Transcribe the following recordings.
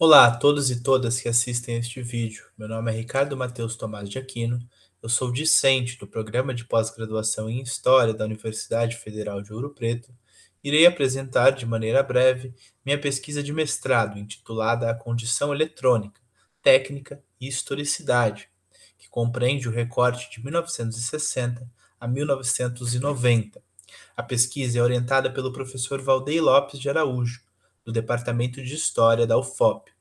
Olá a todos e todas que assistem este vídeo. Meu nome é Ricardo Mateus Tomás de Aquino. Eu sou discente do Programa de Pós-Graduação em História da Universidade Federal de Ouro Preto. Irei apresentar de maneira breve minha pesquisa de mestrado intitulada A Condição Eletrônica, Técnica e Historicidade, que compreende o recorte de 1960 a 1990. A pesquisa é orientada pelo professor Valdeir Lopes de Araújo, do Departamento de História da UFOP.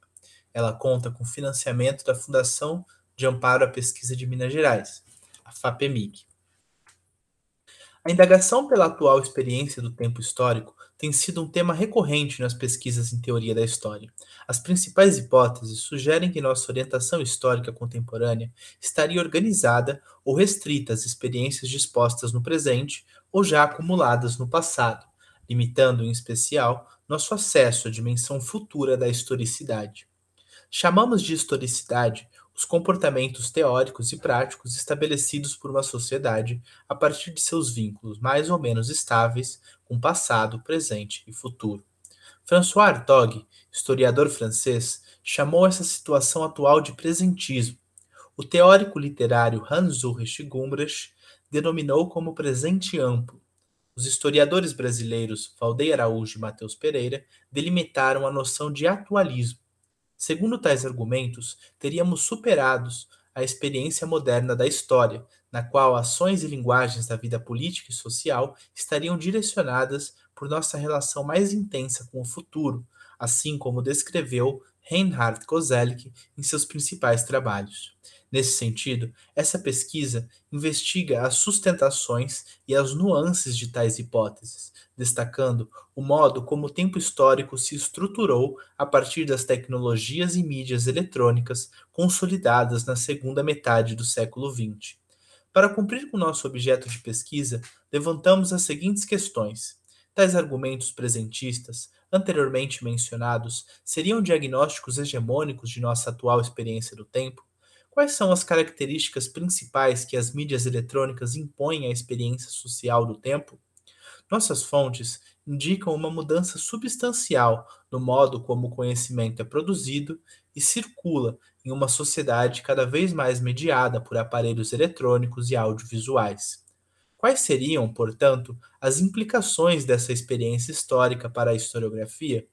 Ela conta com financiamento da Fundação de Amparo à Pesquisa de Minas Gerais, a FAPEMIG. A indagação pela atual experiência do tempo histórico tem sido um tema recorrente nas pesquisas em teoria da história. As principais hipóteses sugerem que nossa orientação histórica contemporânea estaria organizada ou restrita às experiências dispostas no presente ou já acumuladas no passado, limitando, em especial, nosso acesso à dimensão futura da historicidade. Chamamos de historicidade os comportamentos teóricos e práticos estabelecidos por uma sociedade a partir de seus vínculos mais ou menos estáveis com passado, presente e futuro. François Hartog, historiador francês, chamou essa situação atual de presentismo. O teórico literário Hans Ulrich Gumbrach denominou como presente amplo. Os historiadores brasileiros Valdeir Araújo e Matheus Pereira delimitaram a noção de atualismo. Segundo tais argumentos, teríamos superados a experiência moderna da história, na qual ações e linguagens da vida política e social estariam direcionadas por nossa relação mais intensa com o futuro, assim como descreveu Reinhard Koselleck em seus principais trabalhos. Nesse sentido, essa pesquisa investiga as sustentações e as nuances de tais hipóteses, destacando o modo como o tempo histórico se estruturou a partir das tecnologias e mídias eletrônicas consolidadas na segunda metade do século XX. Para cumprir com nosso objeto de pesquisa, levantamos as seguintes questões. Tais argumentos presentistas, anteriormente mencionados, seriam diagnósticos hegemônicos de nossa atual experiência do tempo? Quais são as características principais que as mídias eletrônicas impõem à experiência social do tempo? Nossas fontes indicam uma mudança substancial no modo como o conhecimento é produzido e circula em uma sociedade cada vez mais mediada por aparelhos eletrônicos e audiovisuais. Quais seriam, portanto, as implicações dessa experiência histórica para a historiografia?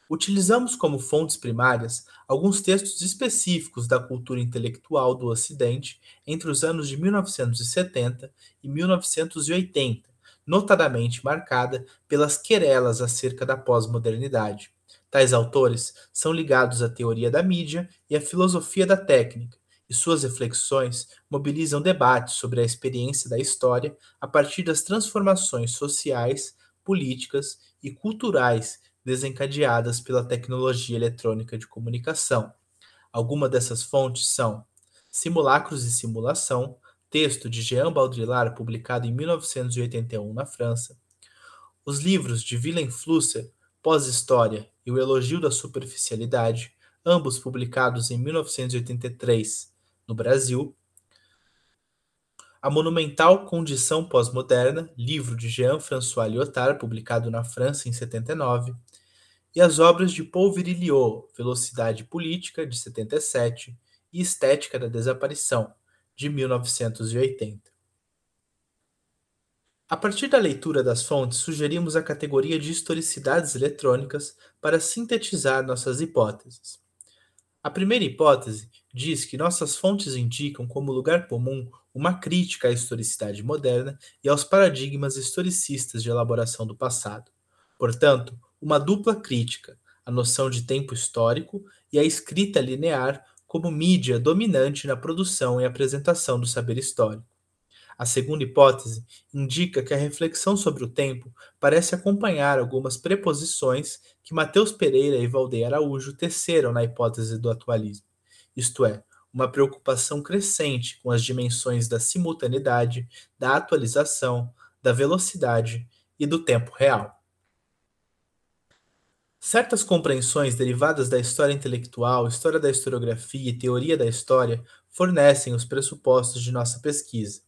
Utilizamos como fontes primárias alguns textos específicos da cultura intelectual do Ocidente entre os anos de 1970 e 1980, notadamente marcada pelas querelas acerca da pós-modernidade. Tais autores são ligados à teoria da mídia e à filosofia da técnica, e suas reflexões mobilizam debates sobre a experiência da história a partir das transformações sociais, políticas e culturais desencadeadas pela tecnologia eletrônica de comunicação. Algumas dessas fontes são Simulacros e Simulação, texto de Jean Baudrillard, publicado em 1981 na França. Os livros de Willem Flusser, Pós-História e O Elogio da Superficialidade, ambos publicados em 1983 no Brasil. A monumental Condição Pós-Moderna, livro de Jean-François Lyotard, publicado na França em 79, e as obras de Paul Virilio, Velocidade Política, de 77, e Estética da Desaparição, de 1980. A partir da leitura das fontes, sugerimos a categoria de historicidades eletrônicas para sintetizar nossas hipóteses. A primeira hipótese diz que nossas fontes indicam como lugar comum uma crítica à historicidade moderna e aos paradigmas historicistas de elaboração do passado. Portanto, uma dupla crítica, a noção de tempo histórico e a escrita linear como mídia dominante na produção e apresentação do saber histórico. A segunda hipótese indica que a reflexão sobre o tempo parece acompanhar algumas preposições que Matheus Pereira e Valdeir Araújo teceram na hipótese do atualismo, isto é, uma preocupação crescente com as dimensões da simultaneidade, da atualização, da velocidade e do tempo real. Certas compreensões derivadas da história intelectual, história da historiografia e teoria da história fornecem os pressupostos de nossa pesquisa.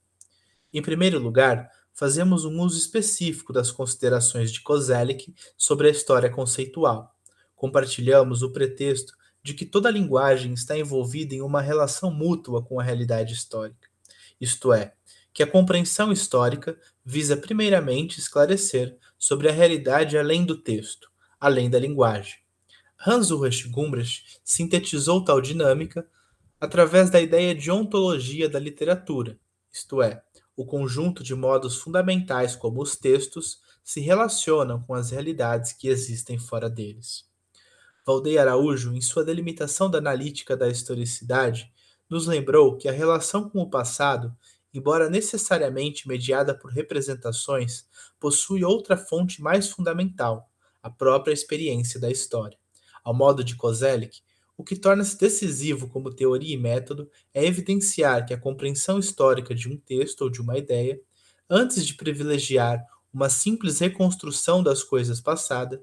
Em primeiro lugar, fazemos um uso específico das considerações de Koselleck sobre a história conceitual. Compartilhamos o pretexto de que toda linguagem está envolvida em uma relação mútua com a realidade histórica, isto é, que a compreensão histórica visa primeiramente esclarecer sobre a realidade além do texto, além da linguagem. Hans Ulrich Gumbrich sintetizou tal dinâmica através da ideia de ontologia da literatura, isto é, o conjunto de modos fundamentais como os textos se relacionam com as realidades que existem fora deles. Valdeir Araújo, em sua delimitação da analítica da historicidade, nos lembrou que a relação com o passado, embora necessariamente mediada por representações, possui outra fonte mais fundamental, a própria experiência da história. Ao modo de Koselleck, o que torna-se decisivo como teoria e método é evidenciar que a compreensão histórica de um texto ou de uma ideia, antes de privilegiar uma simples reconstrução das coisas passadas,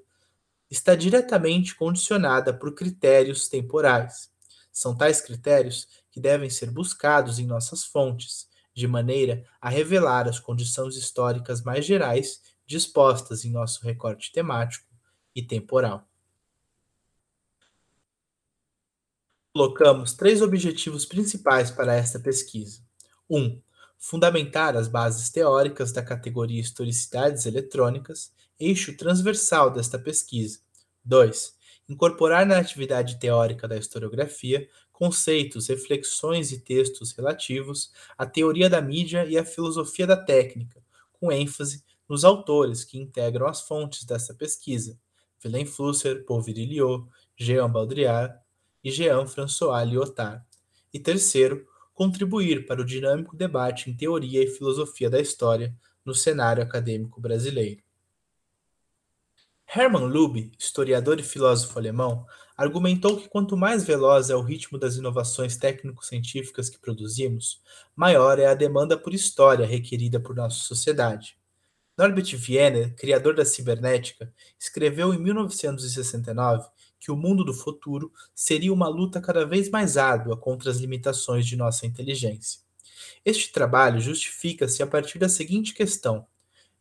está diretamente condicionada por critérios temporais. São tais critérios que devem ser buscados em nossas fontes, de maneira a revelar as condições históricas mais gerais dispostas em nosso recorte temático e temporal. Colocamos três objetivos principais para esta pesquisa. 1. Fundamentar as bases teóricas da categoria Historicidades Eletrônicas, eixo transversal desta pesquisa. 2. Incorporar na atividade teórica da historiografia conceitos, reflexões e textos relativos à teoria da mídia e à filosofia da técnica, com ênfase nos autores que integram as fontes desta pesquisa: Villain Flusser, Paul Virilio, Jean Baudrillard e Jean-François Lyotard. E terceiro, contribuir para o dinâmico debate em teoria e filosofia da história no cenário acadêmico brasileiro. Hermann Lube, historiador e filósofo alemão, argumentou que quanto mais veloz é o ritmo das inovações técnico-científicas que produzimos, maior é a demanda por história requerida por nossa sociedade. Norbert Wiener, criador da cibernética, escreveu em 1969 que o mundo do futuro seria uma luta cada vez mais árdua contra as limitações de nossa inteligência. Este trabalho justifica-se a partir da seguinte questão: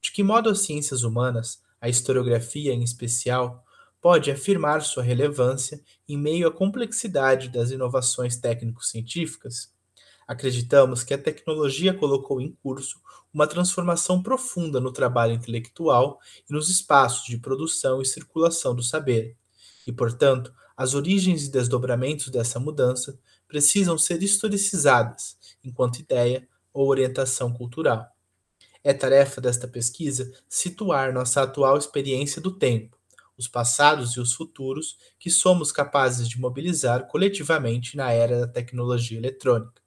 de que modo as ciências humanas, a historiografia em especial, pode afirmar sua relevância em meio à complexidade das inovações técnico-científicas? Acreditamos que a tecnologia colocou em curso uma transformação profunda no trabalho intelectual e nos espaços de produção e circulação do saber, e, portanto, as origens e desdobramentos dessa mudança precisam ser historicizadas enquanto ideia ou orientação cultural. É tarefa desta pesquisa situar nossa atual experiência do tempo, os passados e os futuros que somos capazes de mobilizar coletivamente na era da tecnologia eletrônica,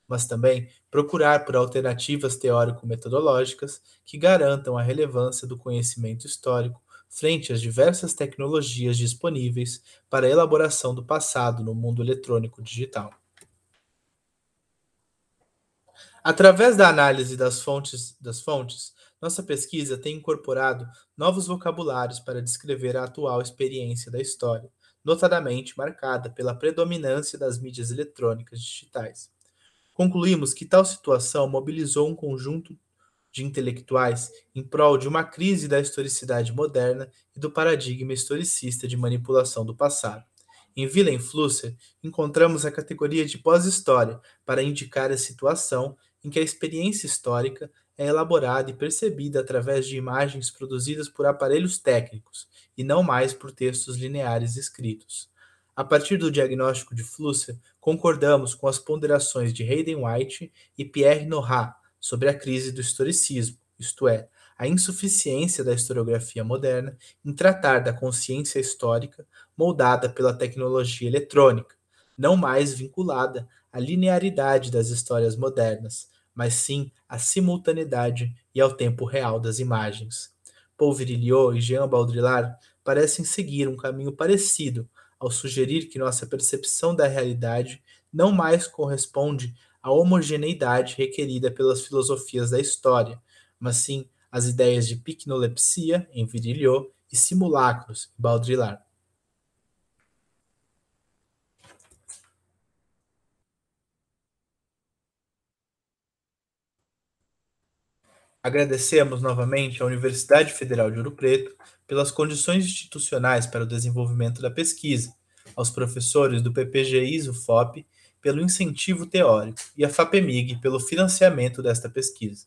mas também procurar por alternativas teórico-metodológicas que garantam a relevância do conhecimento histórico frente às diversas tecnologias disponíveis para a elaboração do passado no mundo eletrônico digital. Através da análise das fontes, nossa pesquisa tem incorporado novos vocabulários para descrever a atual experiência da história, notadamente marcada pela predominância das mídias eletrônicas digitais. Concluímos que tal situação mobilizou um conjunto de intelectuais em prol de uma crise da historicidade moderna e do paradigma historicista de manipulação do passado. Em Villain Flusser, encontramos a categoria de pós-história para indicar a situação em que a experiência histórica é elaborada e percebida através de imagens produzidas por aparelhos técnicos e não mais por textos lineares escritos. A partir do diagnóstico de Flusser, concordamos com as ponderações de Hayden White e Pierre Nora sobre a crise do historicismo, isto é, a insuficiência da historiografia moderna em tratar da consciência histórica moldada pela tecnologia eletrônica, não mais vinculada à linearidade das histórias modernas, mas sim à simultaneidade e ao tempo real das imagens. Paul Virilio e Jean Baudrillard parecem seguir um caminho parecido ao sugerir que nossa percepção da realidade não mais corresponde à homogeneidade requerida pelas filosofias da história, mas sim às ideias de picnolepsia, em Virilio, e simulacros, em Baudrillard. Agradecemos novamente à Universidade Federal de Ouro Preto pelas condições institucionais para o desenvolvimento da pesquisa, aos professores do PPG-ISO-FOP pelo incentivo teórico e à FAPEMIG pelo financiamento desta pesquisa.